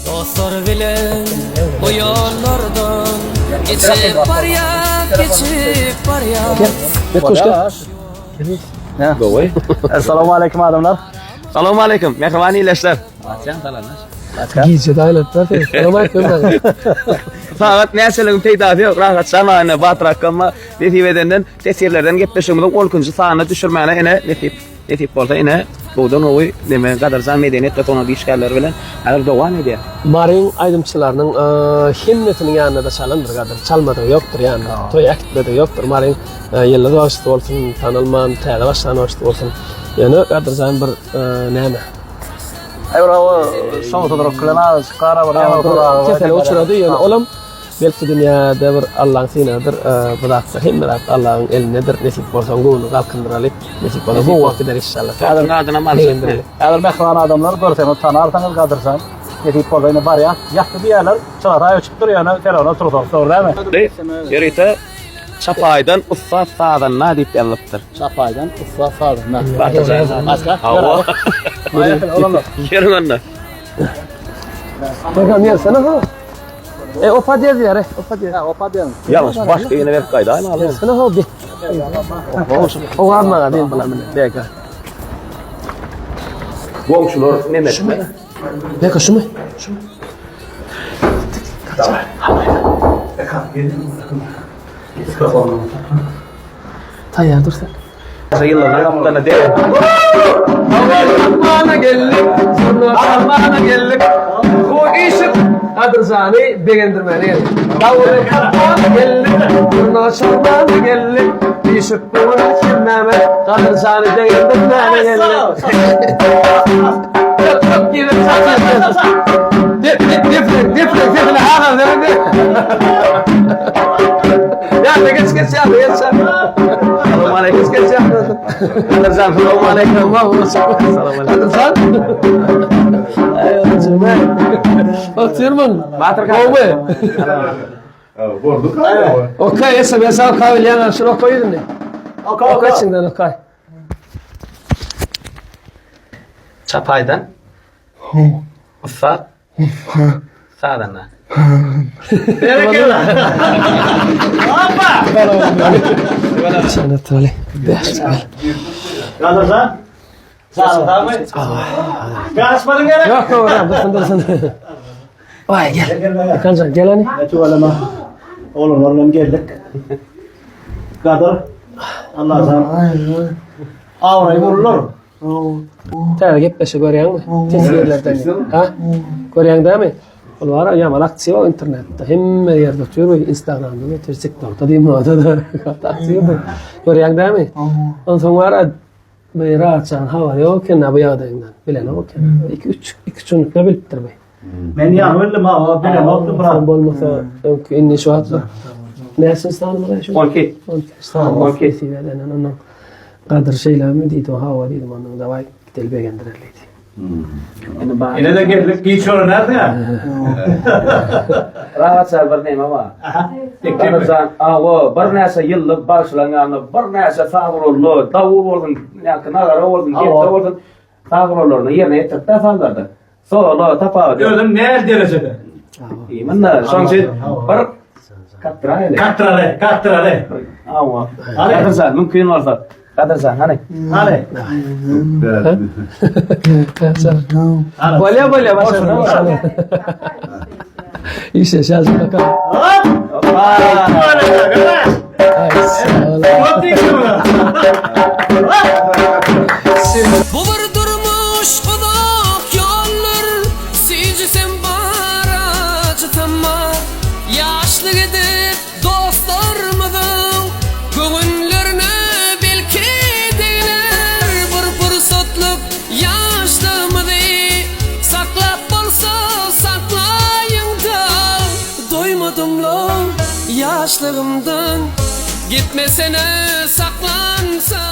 Dostlar bilen bu yollardan geçip var ya. Assalomu alaykum adamlar. Assalomu alaykum. Mehribon ilashlar. Giyce daylatlar. Assalomu alaykum. Faqat näçeligim peýda yok. Rahat şamana batrakma netiweden tesirlerden gepleşigimiň olkunçy sanyny düşürmäne ene netip bolsa ene bodan owy neme gadarjan medeniyet we tonu işgärler bilen alyp dowam edýär. Maryň aýdymçylarynyň himmetiniň ýanynda da çalandyr gadyr. Çalmady ýokdur ýani. Toý akitmedi ýokdur. Maryň ýylla başly bolsun, tanylman, täze başlanyşdy bolsun. Ýani gadarjan bir näme? Ayra şoň tadyrok kılana skara bir Kesel uçurady ýani olam belki dünýäde bir Allahyň synadyr, bu zatda himmet Allahyň elinedir. Nesip bolsa goňuny galkyndyralyp, nesip bolsa bu wagtda inşallah. Gadyr adyna malşetdir. Eger mehman adamlar görseňiz tanarsaňyz gadyrsan, netip bolsa bar ya, ýakdy diýerler, çara öçüp durýany telefona turup sordy mi? Ýerite çapaýdan ussa sağdan na diýip ýalypdyr. Çapaydan uffa sağdan. Başka? Hawa. Ýermende. Bakan yersene ha. Opa diýer ýer, opa diýer. Ha, opa diýen. Ýalňyş başga ýene berip gaýda aly. Sana ha bir. O garmaga diýen bilen beka. Goňşular neme? Beka şumy? Taýýar dursa. Sayıllar kaptana de. Bana geldik, bana geldik. Bu işi adrzani beğendirmeli. Davul kaptan geldik, bana geldik. İşi bana kimeme, adrzani beğendirmeli geldik. Çok gibi Difle hana demedi. Ya ne geç ya. Assalamu alaykum. Geç ya. Adrzan, assalamu alaykum. Assalamu alaykum. Ayo cuma. Oturman. Batır Obe. Borduk. Okay, esa besa kahvelyan şunu koyun ne? Okay içinden okay. Çapaydan. Ussa. Sağdan. Sana tole. Beş. Gadyrsan? Sağdan mı? Gasmadın gerek. Yok oğlum, dursun. Vay gel. Kancan gel hani. Tuvalama. Oğlum geldik. Gadır. Allah sana. Avrayı vurulur. Täze gepleşe görýäňmi? Tesirlerden. Ha? Görýäňdämi? Ol var ya aksiýa internetde. Hemme ýerde ötüyor, Instagramda, TikTokda diýip da aksiýa. Görýäňdämi? Ondan sonra Meyraçan hava yok ken bu ýagdaýyndan. Bilen o ken 2-3 çunlukla bilipdir be. Men ýa bildim ha, bilen oldu bırak. Bolmasa inni şu hatlar. Näsin sanmada şu? Olki. Olki siýerden onuň gadyr şeylermi diýdi o hava diýdim onuň da vay gitel begendireldi. Yine de geldik geçiyor nerede ya? Rahat bir neme var. Adrzan, awa bir näse ýyllyk başlanýany, bir näse taýrully, dawul boldun, ýa-da nagara boldun, gepde boldun. Taýrullaryny ýerine ýetirip saldardy. Sola tapa. Gördüm ne derecede? Menda şoňsy bir Katrale. Awa. Adrzan, mümkin bolsa. Adrzan, hani? Hadi. Bolya başla. İşe şazı bakalım. Bu bir durmuş udak yollar, sincisen baracı tamma. Yaşlı gidip dostlarmıdın, göğünlerine belki deyler. Bir fırsatlık yaşlımıdı, saklap bolsa saklayın da. Doymadım lan yaşlarımdan, gitmesene saklansana.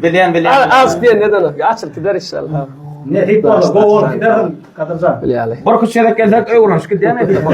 Bilen. Az diye neden o? Açıl gider inşallah. Ne hep oldu? Bu olur giderim. Kadırsan. Bilyali. Bir küçük geldik öwrüş gidýän edi.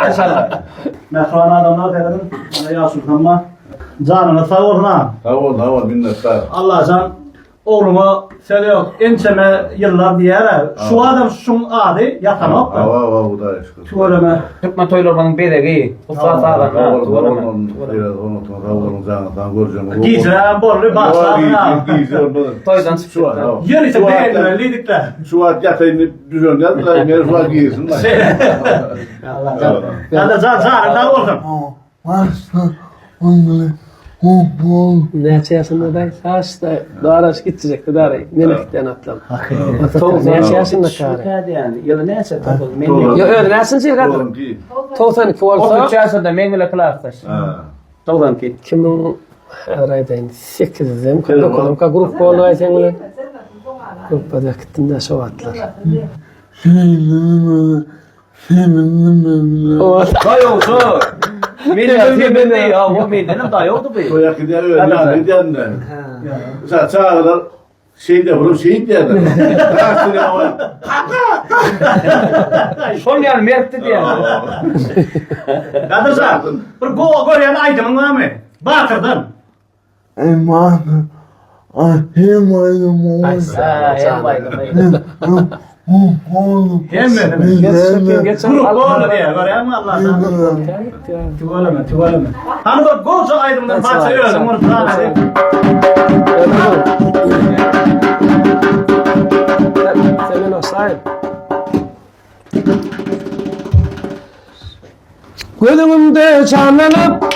İnşallah. Mehran adamlar dedim. Ana ýaşul hamma. Canına sağ olsun ha. Tamam minnettar. Allah can oğlumu söylüyor. Ençeme yıllar diyer. Şu adam şun adı yatanok. Hava bu da işte. Tuvaleme. Türkmen toylarının beregi. Usta sağlan. Giysiren borlu başlarına. Toydan Yer ise beğenmeliydik. Şu an yatayını düzön yazdılar. Meri şu an giysin. Allah can. Hadi canına olsun. Ne yaşasın da day? Saçta doğraş gidecekti darayı. Melekten atlam. Ne yaşasın da kare. Hadi yani. Yılı ne yaşa topul? Yo öyle nesin şey kadar. 92 olsa 33 yaşında mengile kılartaş. Toğdan ki. kimin araydayn 8'im kulum ka grup olay senle. Grupda gittim de şovatlar. O Dayoldu. Ben de ya. O benim dayoldu be. Koyak gidiyor öyle yani diyenler. Çağırlar şey de vurup şehit diyenler. Kaçtı ya o. Son yani mertti diye. Kadırsan. Bir go görüyen aydımın var mı? Batırdın. Hem mi? Grup go diye görüyen mi Allah'tan? Tuvaleme. Hani bak go aydımdan parça yiyorum. Onu tanesi. Seven o sahip. Gözümde canlanıp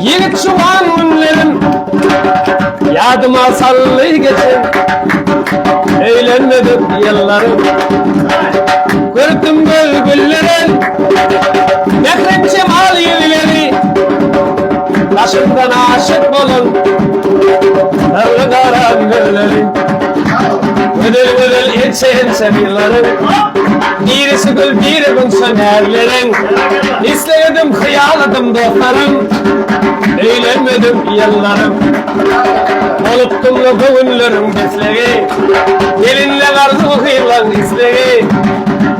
yigit şuan günlerim yadıma sallı geçen eğlenmedim yıllarım gördüm güllerin nekrem cemal yılları taşımdan aşık olun öyle karan gülleri Ödül ense birlerim birisi gül biri gün sönerlerin İstedim hıyaladım dostlarım Eğlenmedim yıllarım Unuttum da bugünlerim besleri Gelinle karşı hıylan isleri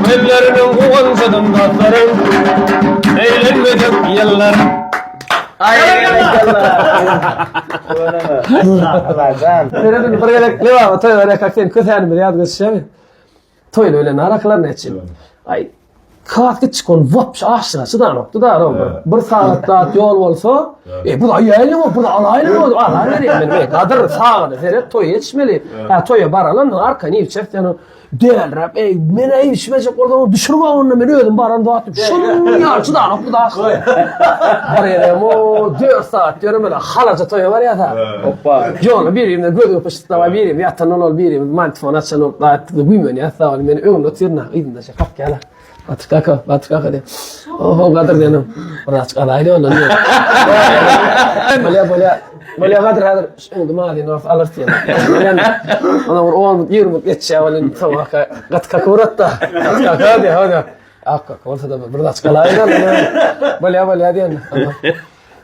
Güllerinin kuğuncadım dostlarım Eğlenmedim yıllarım Ay Neredin birgelik ne var? Toy var kakten köthen bir yad geçişemi. Toy öyle naraklar ne için? Ay kalk git kon vapş aşağı sıdan nokta da ro. Bir saat daha yol olsa bu da yaylı mı? Bu da alaylı mı? Alaylı değil benim. Kadır sağını seyret toy yetişmeli. Ha toya baralan arka ni çeften Değer rap mene işmecek oradan düşürme onu beni öldüm baran dağıttım. Şunu ya sıdan nokta da. Araya o 4 saat diyorum öyle halaca toya var ya da. Hoppa. Jona birim de gödü pıştı var birim ya tanol ol birim mantfon açan ol da bilmiyorum ya sağ ol beni önümde tırna idin de şakap gel. Batkaka de. Oh kadar dedim. Orası kalaydı ondan diyor. Malya kadar şimdi mali norf alırsın. Yani ona o 20 geçe valin tamam katkaka uğrattı. Katkaka de hadi. Akka olsa da burada kalaydı. Malya diyen.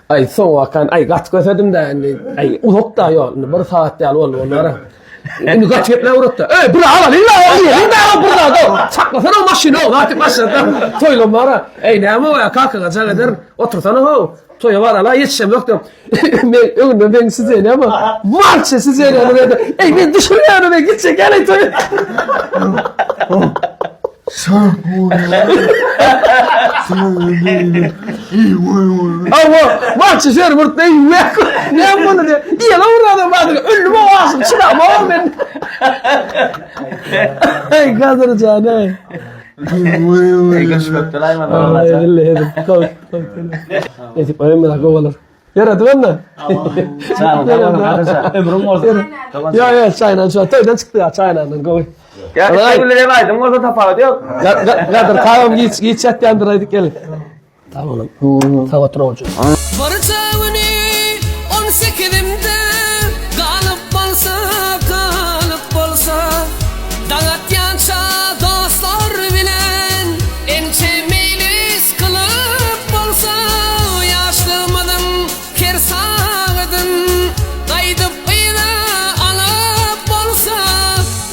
Ay soğuk kan ay katkaka dedim de ay uzakta ya bir saatte al onlara. Ini gat yetler uğrattı. Bravo lilla burada da. Saklasana o maşını o artık başladı. Toyla mara. Ne mi o ya kalkın acele eder. Otursana ho. Toya var ala yetişem yoktu. Ben size ne ama marşı size ne ben düşünüyorum ben gidecek gel toy. Ama marşı şer burada ne bunu diye. İyi lan orada vardı. Ölümü ağzım çıkama ben. Ay kadar canım. Görüşmekten ayman Ay billahi kalk. Ne tip ayım da kovalar. Yara duvarla. Sağ ol. Ömrüm olsun. Ya çayla şu toydan çıktı ya çayla koy. Ya öyle vardım orada tafavut yok. Kadar kahvem geç yatlandıraydık gelin. Tamam. Tamam olacak. Varacağını 18'imde kalıp bolsa Dağıt yança dostlar bilen Ençe meylis kılıp bolsa Yaşlamadım kersağıdın Kaydıp bıyla alıp bolsa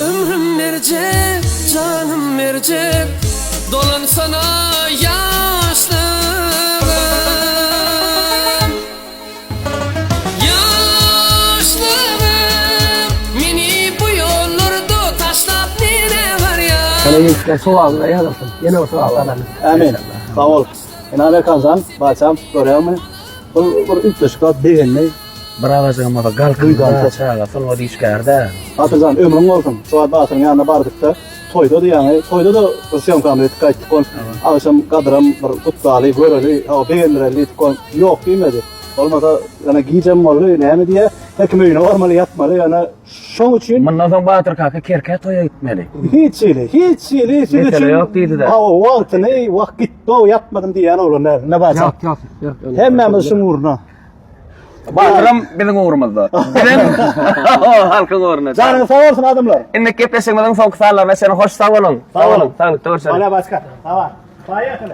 Ömrüm verecek, canım verecek Dolan sana yaşlığım Aleyküm soğanla yazılsın. Yine o soğanlardan. Amin. Sağ ol. İnanı kansan, başam görüyorum. Bu üstüşka degenli. Bravazıma galkın Duygan da çağa sonra dişkärde. Atızan ömrün olsun. Suat Basır'ın yanına bardık da toyda da yani. Toyda da Rusyan kamereti kaçtık kon. Alışım kadram bir kutsalı, göreli, o beğendireli kon. Yok bilmedi. Olmasa yani giyeceğim malı ne mi diye. Hekimöyüne varmalı yatmalı yani. Şun için Bundan soň Batır kaka kerke toya gitmeli. hiç şeyli. Mesele yok deydi de. O vaktini, vakit o yapmadım diye yani olur ne başam. Yok. Hemmemizin uğruna. Batırım bizim uğrumuzda. Bizim halkın uğruna. Canın sağ olsun adamlar. Inne kepesingden soň kısalar ve seni hoş sağ olun. Sağ olun. Sağ olun. Bana başka. Tamam. Fayakını.